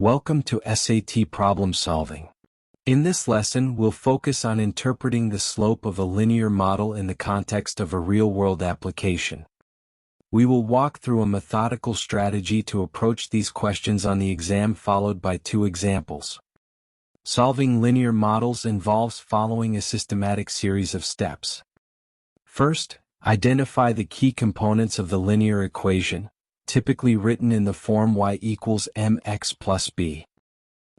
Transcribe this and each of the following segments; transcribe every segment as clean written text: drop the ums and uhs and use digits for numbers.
Welcome to SAT problem solving. In this lesson, we'll focus on interpreting the slope of a linear model in the context of a real-world application. We will walk through a methodical strategy to approach these questions on the exam, followed by 2 examples. Solving linear models involves following a systematic series of steps. First, identify the key components of the linear equation, typically written in the form y equals mx plus b.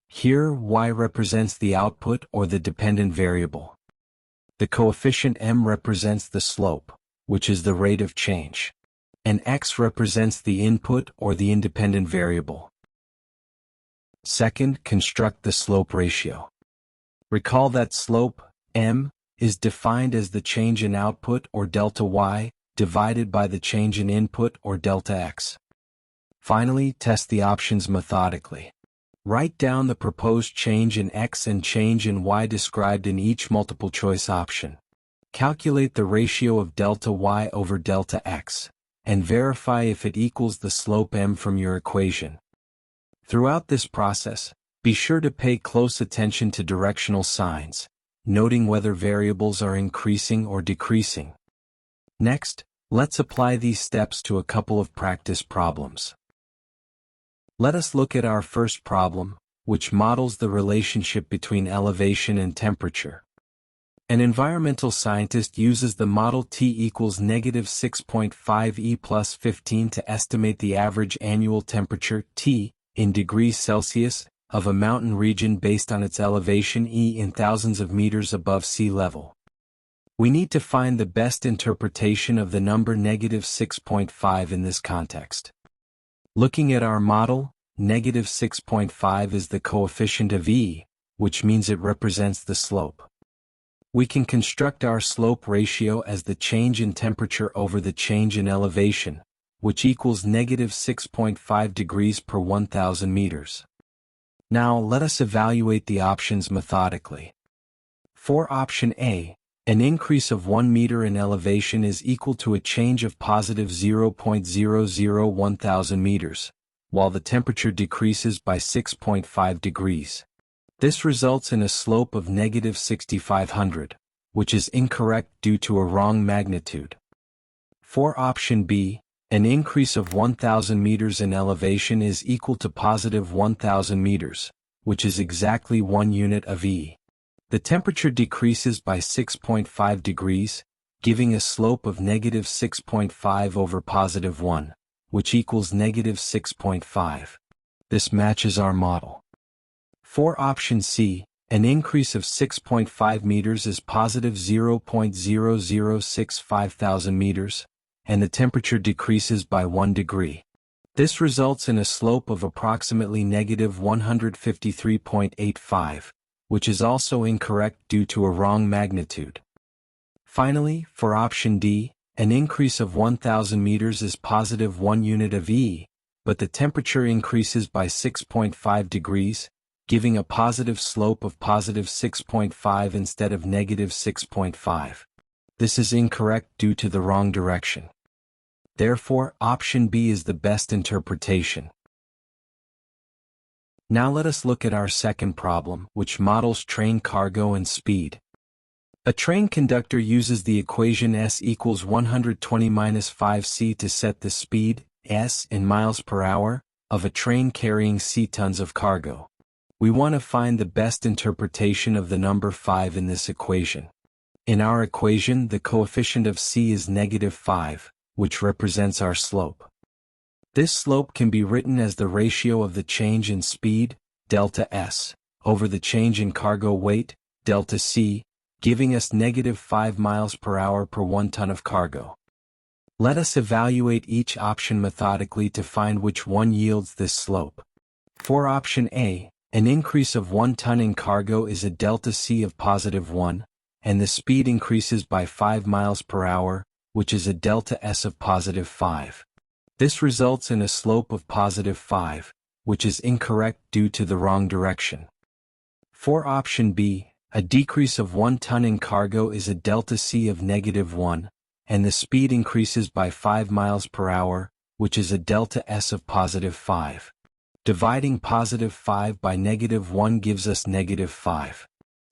Here, y represents the output or the dependent variable. The coefficient m represents the slope, which is the rate of change, and x represents the input or the independent variable. Second, construct the slope ratio. Recall that slope, m, is defined as the change in output or delta y, divided by the change in input or delta x. Finally, test the options methodically. Write down the proposed change in x and change in y described in each multiple choice option. Calculate the ratio of delta y over delta x, and verify if it equals the slope m from your equation. Throughout this process, be sure to pay close attention to directional signs, noting whether variables are increasing or decreasing. Next, let's apply these steps to a couple of practice problems. Let us look at our first problem, which models the relationship between elevation and temperature. An environmental scientist uses the model T equals -6.5 E plus 15 to estimate the average annual temperature, T, in degrees Celsius, of a mountain region based on its elevation E in thousands of meters above sea level. We need to find the best interpretation of the number -6.5 in this context. Looking at our model, -6.5 is the coefficient of E, which means it represents the slope. We can construct our slope ratio as the change in temperature over the change in elevation, which equals -6.5 degrees per 1,000 meters. Now let us evaluate the options methodically. For option A, an increase of 1 meter in elevation is equal to a change of positive 0.00 1,000 meters, while the temperature decreases by 6.5 degrees. This results in a slope of -6,500, which is incorrect due to a wrong magnitude. For option B, an increase of 1,000 meters in elevation is equal to positive 1,000 meters, which is exactly 1 unit of E. The temperature decreases by 6.5 degrees, giving a slope of -6.5 over positive 1, which equals -6.5. This matches our model. For option C, an increase of 6.5 meters is positive 0.0065 thousand meters, and the temperature decreases by 1 degree. This results in a slope of approximately -153.85, which is also incorrect due to a wrong magnitude. Finally, for option D, an increase of 1,000 meters is positive 1 unit of E, but the temperature increases by 6.5 degrees, giving a positive slope of positive 6.5 instead of -6.5. This is incorrect due to the wrong direction. Therefore, option B is the best interpretation. Now let us look at our second problem, which models train cargo and speed. A train conductor uses the equation S equals 120-5c to set the speed, S in miles per hour, of a train carrying C tons of cargo. We want to find the best interpretation of the number 5 in this equation. In our equation, the coefficient of C is -5, which represents our slope. This slope can be written as the ratio of the change in speed, delta S, over the change in cargo weight, delta C, giving us -5 miles per hour per 1 ton of cargo. Let us evaluate each option methodically to find which one yields this slope. For option A, an increase of 1 ton in cargo is a delta C of positive 1, and the speed increases by 5 miles per hour, which is a delta S of positive 5. This results in a slope of positive 5, which is incorrect due to the wrong direction. For option B, a decrease of 1 ton in cargo is a delta C of -1, and the speed increases by 5 miles per hour, which is a delta S of positive 5. Dividing positive 5 by negative 1 gives us negative 5.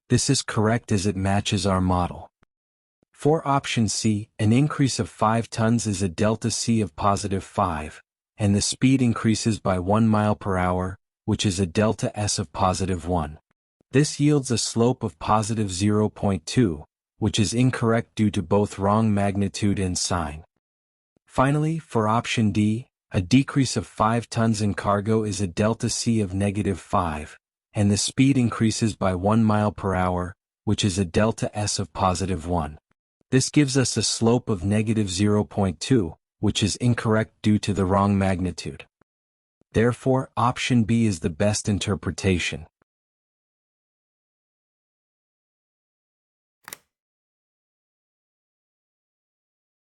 This is correct as it matches our model. For option C, an increase of 5 tons is a delta C of positive 5, and the speed increases by 1 mile per hour, which is a delta S of positive 1. This yields a slope of positive 0.2, which is incorrect due to both wrong magnitude and sign. Finally, for option D, a decrease of 5 tons in cargo is a delta C of negative 5, and the speed increases by 1 mile per hour, which is a delta S of positive 1. This gives us a slope of negative 0.2, which is incorrect due to the wrong magnitude. Therefore, option B is the best interpretation.